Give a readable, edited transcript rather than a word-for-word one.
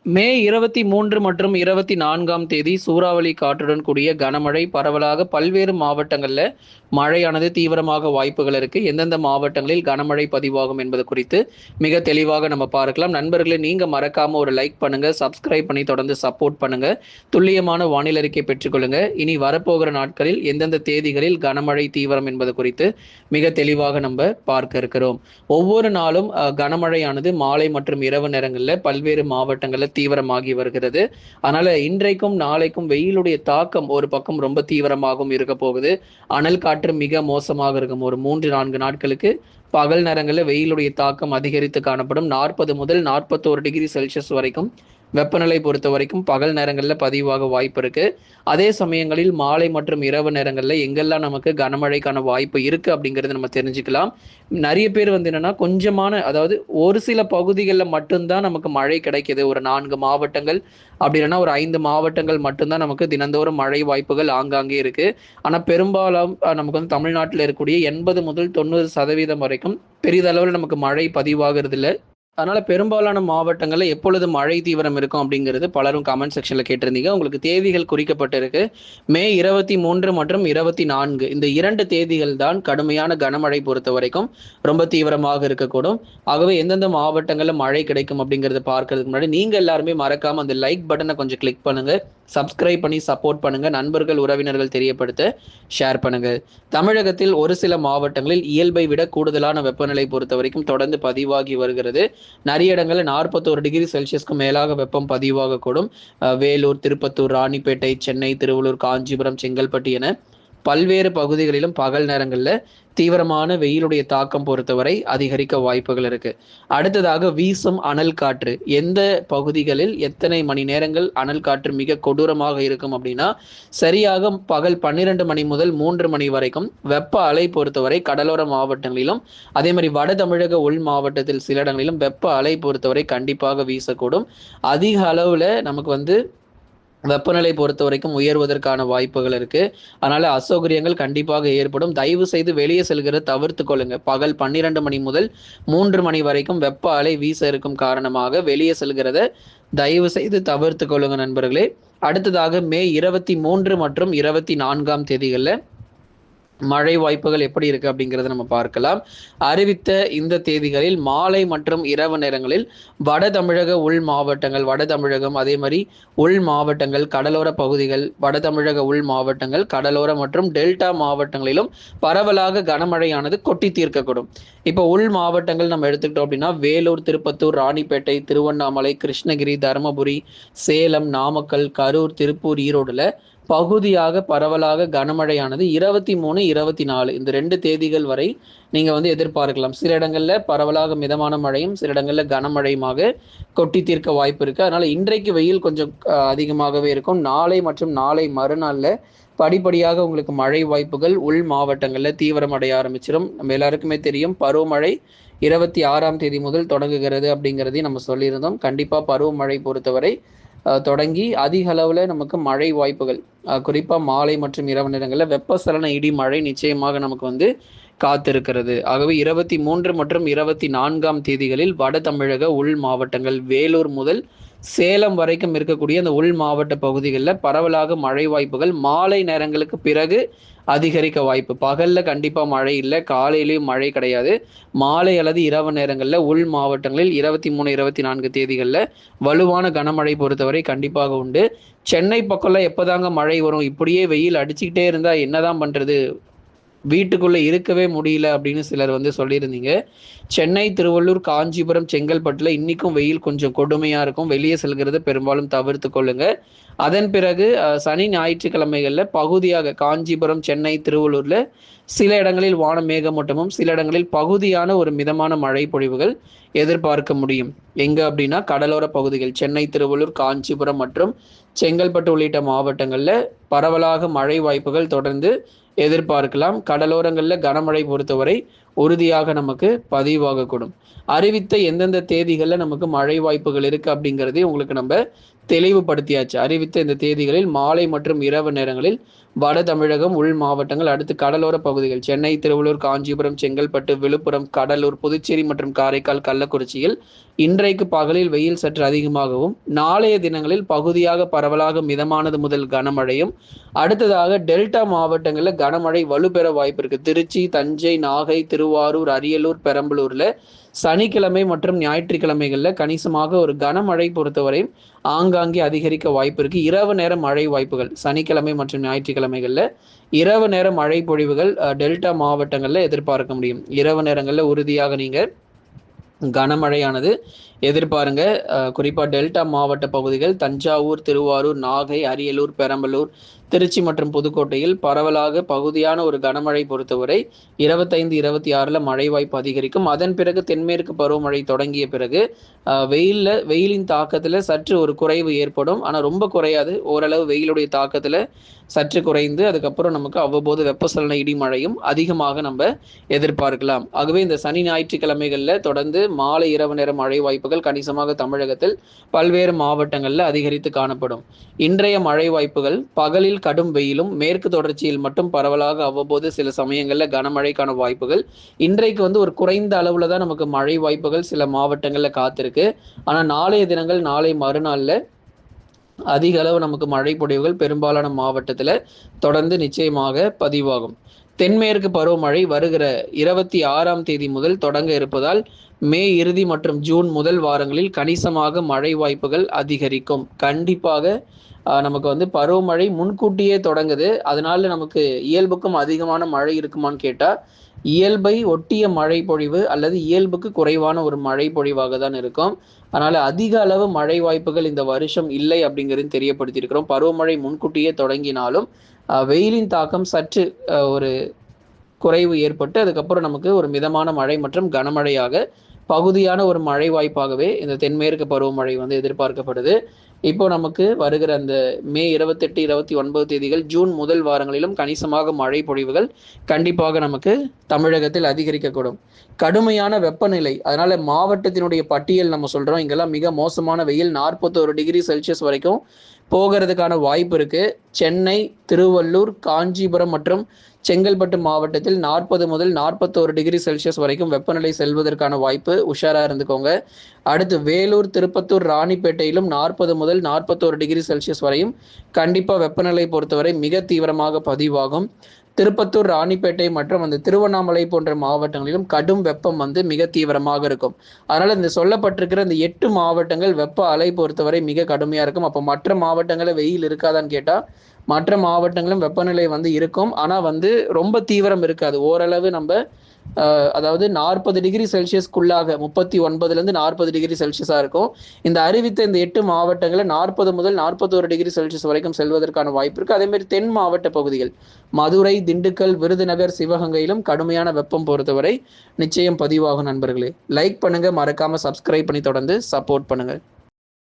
மே 23 மற்றும் 24ஆம் தேதி சூறாவளி காற்றுடன் கூடிய கனமழை பரவலாக பல்வேறு மாவட்டங்களில் மழையானது தீவிரமாக வாய்ப்புகள் இருக்கு. எந்தெந்த மாவட்டங்களில் கனமழை பதிவாகும் என்பது குறித்து மிக தெளிவாக நம்ம பார்க்கலாம். நண்பர்களே, நீங்க மறக்காம ஒரு லைக் பண்ணுங்க, சப்ஸ்கிரைப் பண்ணி தொடர்ந்து சப்போர்ட் பண்ணுங்க. துல்லியமான வானிலை அறிக்கை பெற்றுக்கொள்ளுங்க. இனி வரப்போகிற நாட்களில் எந்தெந்த தேதிகளில் கனமழை தீவிரம் என்பது குறித்து மிக தெளிவாக நம்ம பார்க்க இருக்கிறோம். ஒவ்வொரு நாளும் கனமழையானது மாலை மற்றும் இரவு நேரங்களில் பல்வேறு மாவட்டங்களில் தீவிரமாகி வருகிறது. அதனால இன்றைக்கும் நாளைக்கும் வெயிலுடைய தாக்கம் ஒரு பக்கம் ரொம்ப தீவிரமாகவும் இருக்க போகுது. அனல் காற்று மிக மோசமாக இருக்கும். ஒரு 3-4 நாட்களுக்கு பகல் நேரங்களில் வெயிலுடைய தாக்கம் அதிகரித்து காணப்படும். 40 முதல் 41 டிகிரி செல்சியஸ் வரைக்கும் வெப்பநிலை பொறுத்த வரைக்கும் பகல் நேரங்களில் பதிவாக வாய்ப்பு இருக்கு. அதே சமயங்களில் மாலை மற்றும் இரவு நேரங்களில் எங்கெல்லாம் நமக்கு கனமழைக்கான வாய்ப்பு இருக்கு அப்படிங்கிறது நம்ம தெரிஞ்சுக்கலாம். நிறைய பேர் என்னன்னா கொஞ்சமான, அதாவது ஒரு சில பகுதிகளில் மட்டும்தான் நமக்கு மழை கிடைக்குது. ஒரு 4 மாவட்டங்கள் அப்படி இல்லைன்னா ஒரு 5 மாவட்டங்கள் மட்டும்தான் நமக்கு தினந்தோறும் மழை வாய்ப்புகள் ஆங்காங்கே இருக்கு. ஆனால் பெரும்பாலும் நமக்கு தமிழ்நாட்டில் இருக்கக்கூடிய 80 முதல் 90% வரைக்கும் பெரிதளவில் நமக்கு மழை பதிவாகிறது இல்லை. அதனால பெரும்பாலான மாவட்டங்களில் எப்பொழுது மழை தீவிரம் இருக்கும் அப்படிங்கிறது பலரும் கமெண்ட் செக்ஷன்ல கேட்டிருந்தீங்க. உங்களுக்கு தேதிகள் குறிக்கப்பட்டிருக்கு. மே 23 மற்றும் 24 இந்த 2 தேதிகள் தான் கடுமையான கனமழை பொறுத்த வரைக்கும் ரொம்ப தீவிரமாக இருக்கக்கூடும். ஆகவே எந்தெந்த மாவட்டங்களில் மழை கிடைக்கும் அப்படிங்கிறத பார்க்கறதுக்கு முன்னாடி நீங்க எல்லாருமே மறக்காம அந்த லைக் பட்டனை கொஞ்சம் கிளிக் பண்ணுங்க, சப்ஸ்கிரைப் பண்ணி சப்போர்ட் பண்ணுங்க, நண்பர்கள் உறவினர்கள் தெரியப்படுத்த ஷேர் பண்ணுங்க. தமிழகத்தில் ஒரு சில மாவட்டங்களில் இயல்பை விட கூடுதலான வெப்பநிலை பொறுத்த வரைக்கும் தொடர்ந்து பதிவாகி வருகிறது. நிறைய இடங்களில் 41 டிகிரி செல்சியஸ்க்கு மேலாக வெப்பம் பதிவாகக்கூடும். வேலூர், திருப்பத்தூர், ராணிப்பேட்டை, சென்னை, திருவள்ளூர், காஞ்சிபுரம், செங்கல்பட்டு என பல்வேறு பகுதிகளிலும் பகல் நேரங்களில் தீவிரமான வெயிலுடைய தாக்கம் பொறுத்தவரை அதிகரிக்க வாய்ப்புகள் இருக்கு. அடுத்ததாக வீசும் அனல் காற்று. எந்த பகுதிகளில் எத்தனை மணி நேரங்கள் அனல் காற்று மிக கொடூரமாக இருக்கும் அப்படின்னா, சரியாக பகல் 12 மணி முதல் 3 மணி வரைக்கும் வெப்ப அலை பொறுத்தவரை கடலோர மாவட்டங்களிலும் அதே மாதிரி வட தமிழக உள் மாவட்டத்தில் சில இடங்களிலும் வெப்ப அலை பொறுத்தவரை கண்டிப்பாக வீசக்கூடும். அதிக அளவுல நமக்கு வெப்பநிலை பொறுத்த வரைக்கும் உயர்வதற்கான வாய்ப்புகள் இருக்கு. அதனால அசௌகரியங்கள் கண்டிப்பாக ஏற்படும். தயவு செய்து வெளியே செல்கிறத தவிர்த்து கொள்ளுங்க. பகல் 12 மணி முதல் 3 மணி வரைக்கும் வெப்ப அலை வீச இருக்கும் காரணமாக வெளியே செல்கிறத தயவு செய்து தவிர்த்து கொள்ளுங்க நண்பர்களே. அடுத்ததாக மே 23 மற்றும் 24ஆம் தேதிகளில் மழை வாய்ப்புகள் எப்படி இருக்கு அப்படிங்கிறத நம்ம பார்க்கலாம். அறிவித்த இந்த தேதிகளில் மாலை மற்றும் இரவு நேரங்களில் வட தமிழக உள் மாவட்டங்கள், வட தமிழகம் அதே மாதிரி உள் மாவட்டங்கள், கடலோர பகுதிகள், வட தமிழக உள் மாவட்டங்கள், கடலோர மற்றும் டெல்டா மாவட்டங்களிலும் பரவலாக கனமழையானது கொட்டி தீர்க்கக்கூடும். இப்போ உள் மாவட்டங்கள் நம்ம எடுத்துக்கிட்டோம் அப்படின்னா வேலூர், திருப்பத்தூர், ராணிப்பேட்டை, திருவண்ணாமலை, கிருஷ்ணகிரி, தருமபுரி, சேலம், நாமக்கல், கரூர், திருப்பூர், ஈரோடுல பகுதியாக பரவலாக கனமழையானது 23, 24 இந்த 2 தேதிகள் வரை நீங்க எதிர்பார்க்கலாம். சில இடங்கள்ல பரவலாக மிதமான மழையும் சில இடங்கள்ல கனமழையுமாக கொட்டி தீர்க்க வாய்ப்பு இருக்கு. அதனால இன்றைக்கு வெயில் கொஞ்சம் அதிகமாகவே இருக்கும். நாளை மற்றும் நாளை மறுநாள்ல படிப்படியாக உங்களுக்கு மழை வாய்ப்புகள் உள் மாவட்டங்கள்ல தீவிரமடைய ஆரம்பிச்சிடும். நம்ம எல்லாருக்குமே தெரியும், பருவமழை 26ஆம் தேதி முதல் தொடங்குகிறது அப்படிங்கிறதையும் நம்ம சொல்லியிருந்தோம். கண்டிப்பா பருவமழை பொறுத்தவரை தொடங்கி அதிக அளவில் நமக்கு மழை வாய்ப்புகள் குறிப்பாக மாலை மற்றும் இரவு நேரங்களில் வெப்பசலன இடி மழை நிச்சயமாக நமக்கு காத்திருக்கிறது. ஆகவே 23 மற்றும் 24ஆம் தேதிகளில் வட தமிழக உள் மாவட்டங்கள் வேலூர் முதல் சேலம் வரைக்கும் இருக்கக்கூடிய அந்த உள் மாவட்ட பகுதிகளில் பரவலாக மழை வாய்ப்புகள் மாலை நேரங்களுக்கு பிறகு அதிகரிக்க வாய்ப்பு. பகல்ல கண்டிப்பா மழை இல்லை, காலையிலையும் மழை கிடையாது. மாலை அல்லது இரவு நேரங்களில் உள் மாவட்டங்களில் 23, 24 தேதிகளில் வலுவான கனமழை பொறுத்தவரை கண்டிப்பாக உண்டு. சென்னை பக்கம்லாம் எப்போதாங்க மழை வரும், இப்படியே வெயில் அடிச்சுக்கிட்டே இருந்தா என்னதான் பண்றது, வீட்டுக்குள்ள இருக்கவே முடியல அப்படின்னு சிலர் சொல்லியிருந்தீங்க. சென்னை, திருவள்ளூர், காஞ்சிபுரம், செங்கல்பட்டுல இன்னைக்கும் வெயில் கொஞ்சம் கொடுமையா இருக்கும். வெளியே செல்கிறத பெரும்பாலும் தவிர்த்து கொள்ளுங்க. அதன் பிறகு சனி ஞாயிற்றுக்கிழமைகள்ல பகுதியாக காஞ்சிபுரம், சென்னை, திருவள்ளூர்ல சில இடங்களில் வானம் மேகமூட்டமும் சில இடங்களில் பகுதியான ஒரு மிதமான மழை பொழிவுகள் எதிர்பார்க்க முடியும். எங்க அப்படின்னா கடலோர பகுதிகள் சென்னை, திருவள்ளூர், காஞ்சிபுரம் மற்றும் செங்கல்பட்டு உள்ளிட்ட மாவட்டங்கள்ல பரவலாக மழை வாய்ப்புகள் தொடர்ந்து எதிர்பார்க்கலாம். கடலோரங்களில் கனமழை பொறுத்தவரை உறுதியாக நமக்கு பதிவாகக்கூடும். அறிவித்த எந்தெந்த தேதிகளில் நமக்கு மழை வாய்ப்புகள் இருக்கு அப்படிங்கிறதே உங்களுக்கு நம்ம தெளிவுபடுத்தியாச்சு. அறிவித்த இந்த தேதிகளில் மாலை மற்றும் இரவு நேரங்களில் வட தமிழகம், உள் மாவட்டங்கள், அடுத்து கடலோர பகுதிகள் சென்னை, திருவள்ளூர், காஞ்சிபுரம், செங்கல்பட்டு, விழுப்புரம், கடலூர், புதுச்சேரி மற்றும் காரைக்கால், கள்ளக்குறிச்சியில் இன்றைக்கு பகலில் வெயில் சற்று அதிகமாகவும், நாளைய தினங்களில் பகுதியாக பரவலாக மிதமானது முதல் கனமழையும், அடுத்ததாக டெல்டா மாவட்டங்களில் கனமழை வலுப்பெற வாய்ப்பு இருக்கு. திருச்சி, தஞ்சை, நாகை, திருவாரூர், அரியலூர், பெரம்பலூர்ல சனிக்கிழமை மற்றும் ஞாயிற்றுக்கிழமைகளில் கணிசமாக ஒரு கனமழை பொறுத்தவரை ஆங்காங்கே அதிகரிக்க வாய்ப்பு இருக்கு. இரவு நேர மழை வாய்ப்புகள் சனிக்கிழமை மற்றும் ஞாயிற்றுக்கிழமைகளில் இரவு நேர மழை பொழிவுகள் டெல்டா மாவட்டங்களில் எதிர்பார்க்க முடியும். இரவு நேரங்களில் உறுதியாக நீங்கள் கனமழையானது எதிர்பாருங்க. குறிப்பாக டெல்டா மாவட்ட பகுதிகள் தஞ்சாவூர், திருவாரூர், நாகை, அரியலூர், பெரம்பலூர், திருச்சி மற்றும் புதுக்கோட்டையில் பரவலாக பகுதியான ஒரு கனமழை பொறுத்தவரை 25, 26 மழை வாய்ப்பு அதிகரிக்கும். அதன் பிறகு தென்மேற்கு பருவமழை தொடங்கிய பிறகு வெயிலின் தாக்கத்தில் சற்று ஒரு குறைவு ஏற்படும். ஆனால் ரொம்ப குறையாது. ஓரளவு வெயிலுடைய தாக்கத்தில் சற்று குறைந்து அதுக்கப்புறம் நமக்கு அவ்வப்போது வெப்பசலன இடி மழையும் அதிகமாக நம்ம எதிர்பார்க்கலாம். ஆகவே இந்த சனி ஞாயிற்றுக்கிழமைகளில் தொடர்ந்து மாலை இரவு நேர மழை வாய்ப்புகள் கணிசமாக தமிழகத்தில் பல்வேறு மாவட்டங்களில் அதிகரித்து காணப்படும். இன்றைய மழை வாய்ப்புகள் பகலில் கடும் வெயிலும் மேற்கு தொடர்ச்சியில் மட்டும் பரவலாக அவ்வப்போது சில சமயங்களில் கனமழைக்கான வாய்ப்புகள். இன்றைக்கு ஒரு குறைந்த அளவுல தான் நமக்கு மழை வாய்ப்புகள் சில மாவட்டங்களில் காத்திருக்கு. ஆனால் நாளைய தினங்கள் நாளை மறுநாளில் அதிக அளவு நமக்கு மழை பொழிவுகள் பெரும்பாலான மாவட்டத்தில் தொடர்ந்து நிச்சயமாக பதிவாகும். தென்மேற்கு பருவமழை வருகிற 26ஆம் தேதி முதல் தொடங்க இருப்பதால் மே இறுதி மற்றும் ஜூன் முதல் வாரங்களில் கணிசமாக மழை வாய்ப்புகள் அதிகரிக்கும். கண்டிப்பாக நமக்கு பருவமழை முன்கூட்டியே தொடங்குது. அதனால நமக்கு இயல்புக்கும் அதிகமான மழை இருக்குமான்னு கேட்டால் இயல்பை ஒட்டிய மழை பொழிவு அல்லது இயல்புக்கு குறைவான ஒரு மழை பொழிவாக தான் இருக்கும். அதனால அதிக அளவு மழை வாய்ப்புகள் இந்த வருஷம் இல்லை அப்படிங்கிறது தெரியப்படுத்தியிருக்கிறோம். பருவமழை முன்கூட்டியே தொடங்கினாலும் வெயிலின் தாக்கம் சற்று ஒரு குறைவு ஏற்பட்டு அதுக்கப்புறம் நமக்கு ஒரு மிதமான மழை மற்றும் கனமழையாக பகுதியான ஒரு மழை வாய்ப்பாகவே இந்த தென்மேற்கு பருவமழை எதிர்பார்க்கப்படுது. இப்போ நமக்கு வருகிற அந்த மே 28, 29 தேதிகள் ஜூன் முதல் வாரங்களிலும் கணிசமாக மழை பொழிவுகள் கண்டிப்பாக நமக்கு தமிழகத்தில் அதிகரிக்கக்கூடும். கடுமையான வெப்பநிலை, அதனால மாவட்டத்தினுடைய பட்டியல் நம்ம சொல்றோம். இங்கெல்லாம் மிக மோசமான வெயில் 41 டிகிரி செல்சியஸ் வரைக்கும் போகிறதுக்கான வாய்ப்பு இருக்கு. சென்னை, திருவள்ளூர், காஞ்சிபுரம் மற்றும் செங்கல்பட்டு மாவட்டத்தில் 40 முதல் 41 டிகிரி செல்சியஸ் வரைக்கும் வெப்பநிலை செல்வதற்கான வாய்ப்பு. உஷாரா இருந்துக்கோங்க. அடுத்து வேலூர், திருப்பத்தூர், ராணிப்பேட்டையிலும் 40 முதல் 41 டிகிரி செல்சியஸ் வரையும் கண்டிப்பாக வெப்பநிலை பொறுத்தவரை மிக தீவிரமாக பதிவாகும். திருப்பத்தூர், ராணிப்பேட்டை மற்றும் திருவண்ணாமலை போன்ற மாவட்டங்களிலும் கடும் வெப்பம் மிக தீவிரமாக இருக்கும். அதனால இந்த சொல்லப்பட்டிருக்கிற இந்த 8 மாவட்டங்கள் வெப்ப அலை பொறுத்தவரை மிக கடுமையா இருக்கும். அப்போ மற்ற மாவட்டங்களில் வெயில் இருக்காதான்னு கேட்டா மற்ற மாவட்டங்களும் வெப்பநிலை இருக்கும். ஆனா ரொம்ப தீவிரம் இருக்காது. ஓரளவு நம்ம அதாவது 40 டிகிரி செல்சியஸ்க்குள்ளாக 39லேருந்து 40 டிகிரி செல்சியஸா இருக்கும். இந்த அறிவித்த இந்த 8 மாவட்டங்களில் 40 முதல் 41 டிகிரி செல்சியஸ் வரைக்கும் செல்வதற்கான வாய்ப்பு இருக்கு. அதே மாதிரி தென் மாவட்ட பகுதிகள் மதுரை, திண்டுக்கல், விருதுநகர், சிவகங்கையிலும் கடுமையான வெப்பம் பொறுத்தவரை நிச்சயம் பதிவாகும். நண்பர்களே, லைக் பண்ணுங்க, மறக்காம சப்ஸ்கிரைப் பண்ணி தொடர்ந்து சப்போர்ட் பண்ணுங்க.